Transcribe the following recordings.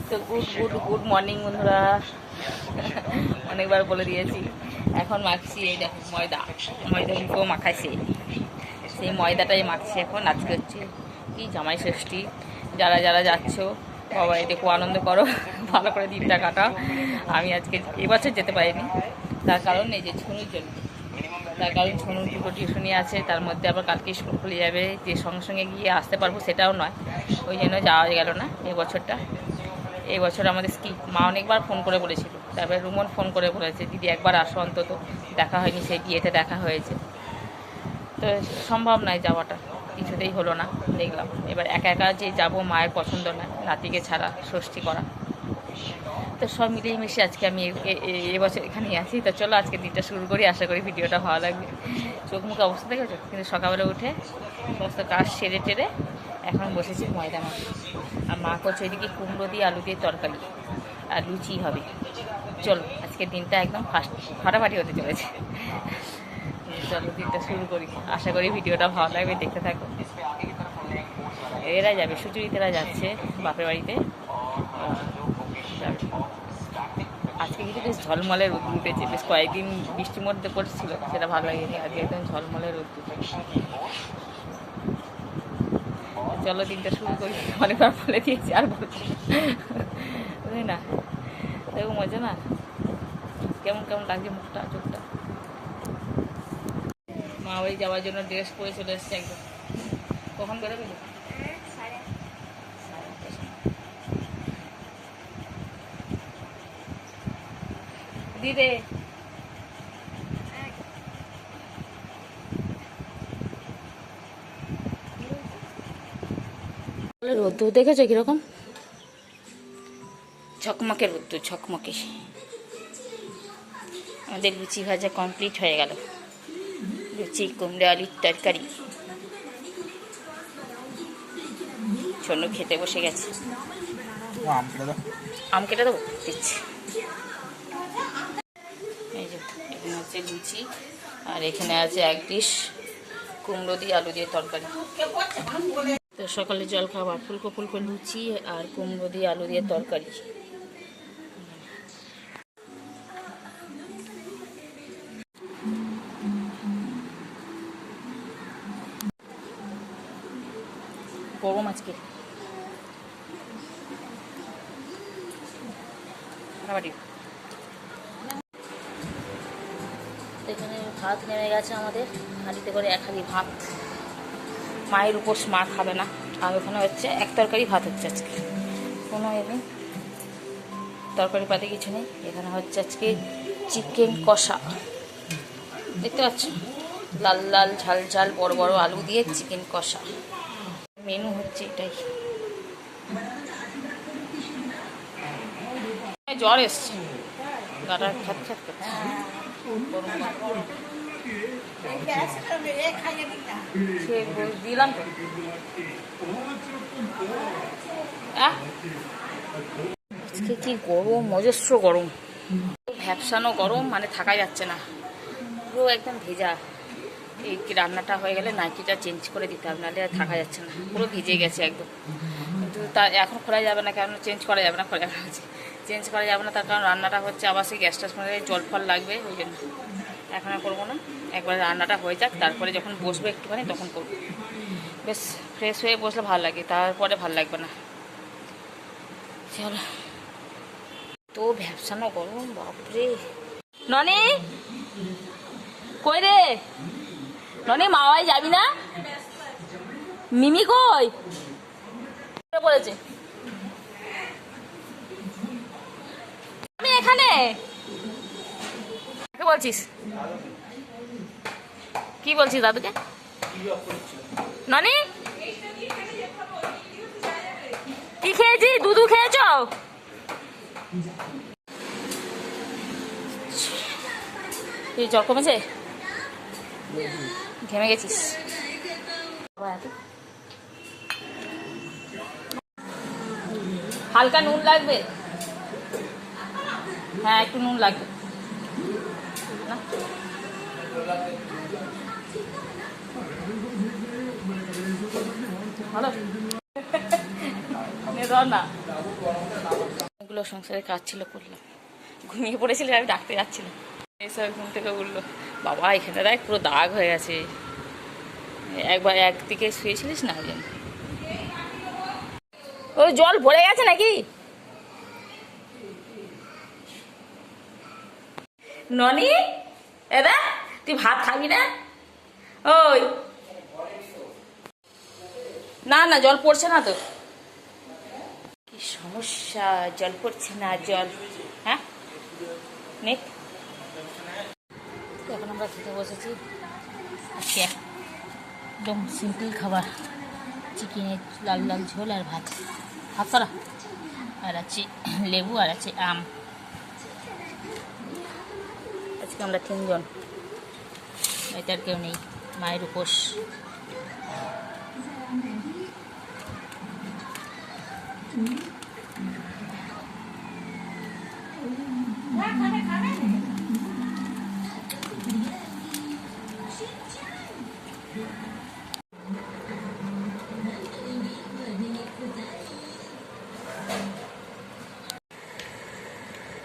তো good morning বন্ধুরা। অনেকবার বলে দিয়েছি। এখন মাখছি এই দেখো ময়দা লিপো মাখাইছি, সেই ময়দাটাই মাখছি এখন। আজকে হচ্ছে কি জামাই ষষ্ঠী, যারা যারা যাচ্ছ বাবা দেখো আনন্দ করো, ভালো করে দিনটা কাটাও। আমি আজকে এবছর যেতে পারিনি, তার কারণ এই যে ছুনুর জন্য। তার কারণ ছুনুর দুটো টিউশনি আছে, তার মধ্যে আবার কালকে স্কুল খুলে যাবে, যে সঙ্গে সঙ্গে গিয়ে আসতে পারবো সেটাও নয়, ওই জন্য যাওয়া গেল না এই বছর আমাদের স্কিপ। মা অনেকবার ফোন করে বলেছিল, তারপরে রুমন ফোন করে বলেছে দিদি একবার আসো অন্তত, দেখা হয়নি, সেই বিয়েতে দেখা হয়েছে। তো সম্ভব নয় যাওয়াটা, কিছুতেই হলো না। দেখলাম এবার একা একা যে যাব, মায়ের পছন্দ নয় নাতিকে ছাড়া ষষ্ঠী করা। তো সব মিলিয়ে মিশে আজকে আমি এবছর এখানেই আছি। তো চলো আজকে দিনটা শুরু করি, আশা করি ভিডিওটা ভালো লাগবে। চোখ মুখে অবস্থা দেখেছো, কিন্তু সকালবেলা উঠে সমস্ত কাজ সেরে টেরে এখন বসেছি ময়দা মাখা। আর মা করছে এদিকে কুমড়ো দিয়ে আলু দিয়ে তরকারি আর লুচি হবে। চলো আজকের দিনটা একদম ফাটাফাটি হতে চলেছে। চলো দিনটা শুরু করি, আশা করি ভিডিওটা ভালো লাগবে, দেখতে থাকো। এরা যাবে, সুচরিতারা যাচ্ছে বাপের বাড়িতে। আজকে কিন্তু বেশ ঝলমলে রোদ উঠেছে, বেশ কয়েকদিন বৃষ্টির মধ্যে পড়ছিল, সেটা ভালো লাগেনি। আজকে একদম ঝলমলে রোদ উঠেছে। চলো দিনটা শুরু করি, অনেকবার বলে দিয়েছি আর বলছি বুঝলি না। দেখো মজা না, কেমন কেমন লাগছে মুখটা চোখটা। মা বাড়ি যাওয়ার জন্য ড্রেস পরে চলে এসছে একদম। কখন বেরোবে? দিদে রোদ্দুর দেখেছো কিরকম ঝকমকে রোদ্দুর, ঝকমকে। আমাদের লুচি ভাজা কমপ্লিট হয়ে গেল, লুচি কুমড়ো আলুর তরকারি। ছোনো খেতে বসে গেছে। আম কেটে দেবো, দিচ্ছি। এই যে এখানে হচ্ছে লুচি, আর এখানে আছে এক ডিশ কুমড়ো দিয়ে আলু দিয়ে তরকারি। তো সকালে জল খাবার ফুলকো লুচি আর কুমড়ো দিয়ে আলু দিয়ে তরকারি। গরম আজকে, এখানে ভাত নেমে গেছে আমাদের হাঁড়িতে করে, এক হাঁড়ি ভাত। মায়ের উপর মা খাবে না, আর ওখানে হচ্ছে এক তরকারি ভাত হচ্ছে আজকে, কোনো নেই তরকারি পাতে কিছু নেই। এখানে হচ্ছে আজকে চিকেন কষা, দেখতে পাচ্ছ, লাল লাল ঝাল ঝাল বড় বড় আলু দিয়ে চিকেন কষা। মেনু হচ্ছে এটাই। জ্বর এসছে, গাটা খাত খাত করছে। দিলাম তো, আজকে কি গরম, অজস্র গরম, ভ্যাপসানো গরম, মানে থাকা যাচ্ছে না, পুরো একদম ভেজা। এই রান্নাটা হয়ে গেলে নাইটিটা চেঞ্জ করে দিতে হবে, নাহলে আর থাকা যাচ্ছে না, পুরো ভিজে গেছে একদম। কিন্তু তা এখন খোলা যাবে না, কারণ চেঞ্জ করা যাবে না, খোলা আছে চেঞ্জ করা যাবে না, তার কারণ রান্নাটা হচ্ছে আবার সেই গ্যাস টাস মানে জল ফল লাগবে, ওই জন্য এখন আর করবো না। একবার রান্নাটা হয়ে যাক, তারপরে যখন বসবো একটুখানি তখন করবো। বেশ ফ্রেশ হয়ে বসলে ভালো লাগে, তারপরে ভালো লাগবে না। চলো, তো ভ্যাপসানো গরম, বাপরে। ননি কই রে, ননি মাওয়াই যাবি না? মিমি কই বলেছে? আমি এখানে, কে বলছিস? কি বলছিস দাদুকে? ননি কি খেয়েছি? দুধু খেয়েছ? তুই জ্বর কমেছে? ঘেমে গেছিস? হালকা নুন লাগবে, হ্যাঁ একটু নুন লাগবে না। ভালো ধর না, এগুলো সংসারের কাজ ছিল, করলাম। ঘুমিয়ে পড়েছিলেন, আমি ডাকতে যাচ্ছিলাম, এসব ঘুম থেকে উঠলো। বাবা এখানে দেখ পুরো দাগ হয়ে গেছে, একবার একদিকে শুয়েছিলিস না, ওই জন্য। ওই জল ভরে গেছে নাকি? ননি এদা, তুই ভাত খাবি না? ওই না না, জল পড়ছে না তো। কি সমস্যা, জল পড়ছে না, জল। হ্যাঁ নে, এখন আমরা খেতে বসেছি। আজকে একদম সিম্পল খাবার, চিকেনের লাল লাল ঝোল আর ভাত, ভাত করা, আর আছে লেবু, আর আছে আম। আজকে আমরা 3 জন, এটার কেউ নেই, মায়ের উপোস।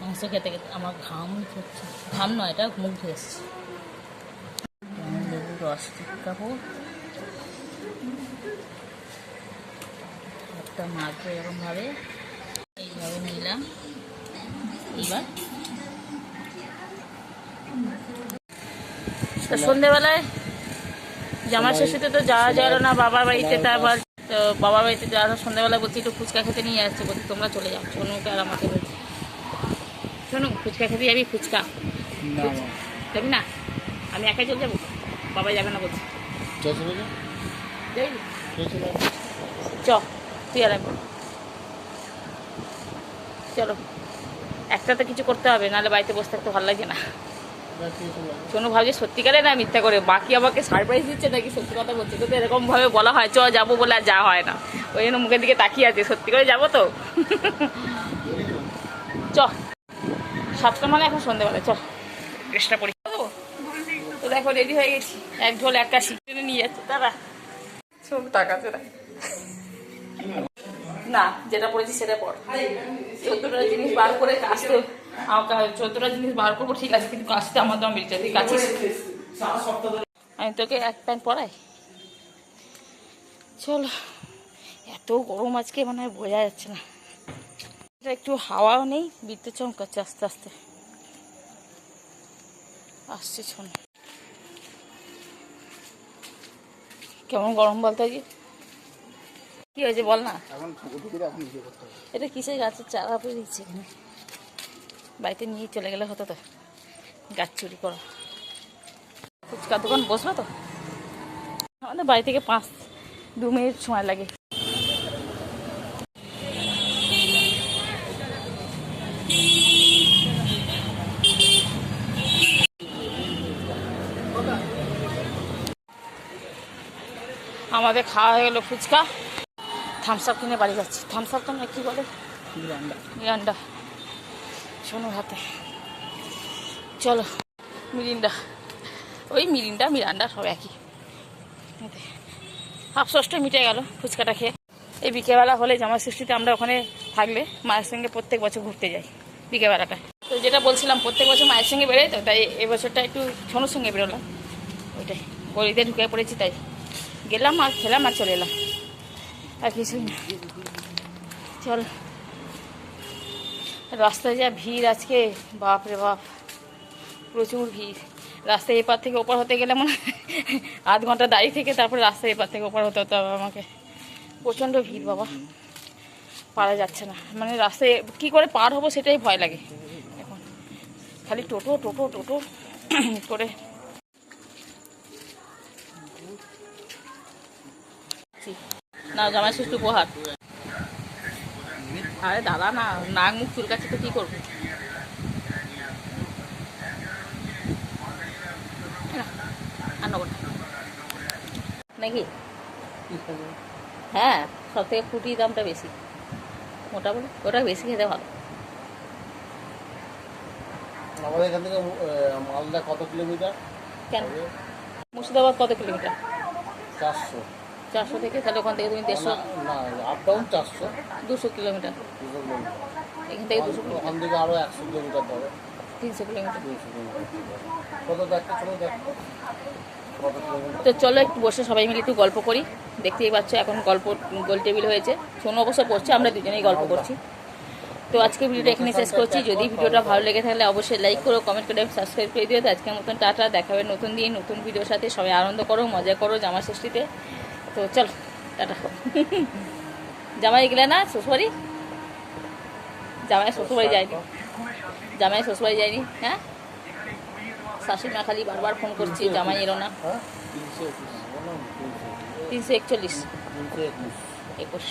মাংস খেতে খেতে আমার ঘাম হচ্ছে, ঘাম নয়, এটা মুখ ধুয়ে এসছে। লেবুর রস কাপড় একটা মাখবো এরকমভাবে, এইভাবে নিলাম। এইবার সন্ধ্যেবেলায় জামাই ষষ্ঠীতে তো যাওয়া গেল না বাবার বাড়িতে, তারপর তো বাবার বাড়িতে যাওয়ার সন্ধ্যেবেলায় বলছি একটু ফুচকা খেতে নিয়ে যাচ্ছে, বলছি তোমরা চলে যাও। সোনুকে আর আমাকে বলছি, শোনো ফুচকা খেতে যাবি? ফুচকা যাবি না? আমি একাই চলে যাবো, বাবাই যাবে না বলছি। চ তুই আর আমি, চলো। একটাতে কিছু করতে হবে, নাহলে বাড়িতে বসে থাকতে ভালো লাগে না। শোনো ভাবছি সত্যিকারে না মিথ্যা করে, বাকি আমাকে সারপ্রাইজ দিচ্ছে নাকি সত্যি কথা বলছে। তো এরকম ভাবে বলা হয় চ যাবো বলে, আর যাওয়া হয় না, ওই জন্য মুখের দিকে তাকিয়ে আছে। সত্যি করে যাবো তো। চ 7টা মানে এখন সন্ধ্যেবেলা, চ ড্রেসটা পরি। তো দেখো রেডি হয়ে গেছি, 1 ঢোল 1 কাশি নিয়ে যাচ্ছে তারা। সব টাকাতে না, যেটা পড়েছি সেটা পর। 14টা জিনিস বার করে কাশতে, 14টা জিনিস বার করবো ঠিক আছে, কিন্তু কাশতে আমার দাম বেরিয়ে তুই কাছিস। আমি তোকে 1 প্যান্ট পরাই, চলো। এত গরম আজকে মানে বোঝা যাচ্ছে না। এটা একটু হাওয়াও নেই, বিদ্যুৎ চমকাচ্ছে আস্তে আস্তে, আসছে শোন। কেমন গরম বলতে আজকে? কি হয়েছে বল না। এটা কিসের গাছের চারা বেরিয়েছে এখানে, বাড়িতে নিয়ে চলে গেলে হতো তো, গাছ চুরি করা। ফুচকার দোকান বসবে তো, আমাদের বাড়ি থেকে 2 মিনিট সময় লাগে। আমাদের খাওয়া হয়ে গেলো ফুচকা, থামস আপ কিনে বাড়ি যাচ্ছি। থামস আপ তো না, কী বলে, মিরান্ডা সোনুর হাতে। চলো মিরিন্ডা, ওই মিরান্ডা সব একই। আফসোসটা মিটে গেল ফুচকাটা খেয়ে। এই বিকেলবেলা হলে জামাই ষষ্ঠীতে আমরা ওখানে থাকলে মায়ের সঙ্গে প্রত্যেক বছর ঘুরতে যাই বিকেলবেলাটায়। তো যেটা বলছিলাম প্রত্যেক বছর মায়ের সঙ্গে বেরোই, তো তাই এবছরটা একটু সোনুর সঙ্গে বেরোলাম। ওইটাই গলিতে ঢুকে পড়েছি, তাই গেলাম আর খেলাম আর চলে এলাম, আর কিছুই না। চল, রাস্তায় যা ভিড় আজকে, বাপ রে বাপ, প্রচুর ভিড়। রাস্তায় এপার থেকে ওপার হতে গেলে মনে হয় 8 ঘন্টা দাঁড়িয়ে থেকে তারপরে রাস্তায় এপার থেকে ওপার হতে হতে হবে আমাকে। প্রচণ্ড ভিড় বাবা, পারা যাচ্ছে না। মানে রাস্তায় কী করে পার হবো সেটাই ভয় লাগে এখন, খালি টোটো টোটো টোটো করে। না জামাই ষষ্ঠী উপহার। আরে দাদা না, নাক মুখ চুলকাচ্ছে তো কী করবো। নাকি হ্যাঁ, সব থেকে ফুটির দামটা বেশি, মোটা বলে ওটা বেশি খেতে ভালো। আমাদের এখান থেকে মালদা কত কিলোমিটার? কেন মুর্শিদাবাদ কত কিলোমিটার? 400। 400 থেকে, তাহলে ওখান থেকে তুমি 150, না আপ ডাউন 400, 200 কিলোমিটার। 200 কিলোমিটার। এখান থেকে 200 ওখান কিলোমিটার, থেকে আরো 100 কিলোমিটার ধরো, 300 কিলোমিটার। 300 কিলোমিটার। কত দেখো, চলো দেখো কত কিলোমিটার। তো চলো একটু বসে সবাই মিলে একটু গল্প করি। দেখতেই পাচ্ছ এখন গল্প গোল টেবিল হয়েছে, সোনু অবশ্য পড়ছে, আমরা দুজনেই গল্প করছি। তো আজকে ভিডিওটা এখানে শেষ করছি। যদি ভিডিওটা ভালো লেগে থাকলে অবশ্যই লাইক করো, কমেন্ট করে সাবস্ক্রাইব করে দিও। তো আজকের মতন টাটা, দেখা হবে নতুন দিন নতুন ভিডিওর সাথে। সবাই আনন্দ করো, মজা করো জামা ষষ্ঠীতে। তো চলো টাটা। জামাই গেলে না শ্বশুরবাড়ি? জামাই শ্বশুরবাড়ি যায়নি, জামাই শ্বশুরবাড়ি যায়নি। হ্যাঁ, শাশুড়ি খালি বারবার ফোন করছি, জামাই এলো না। হ্যাঁ 321, বললাম 321, 341, 321। 21।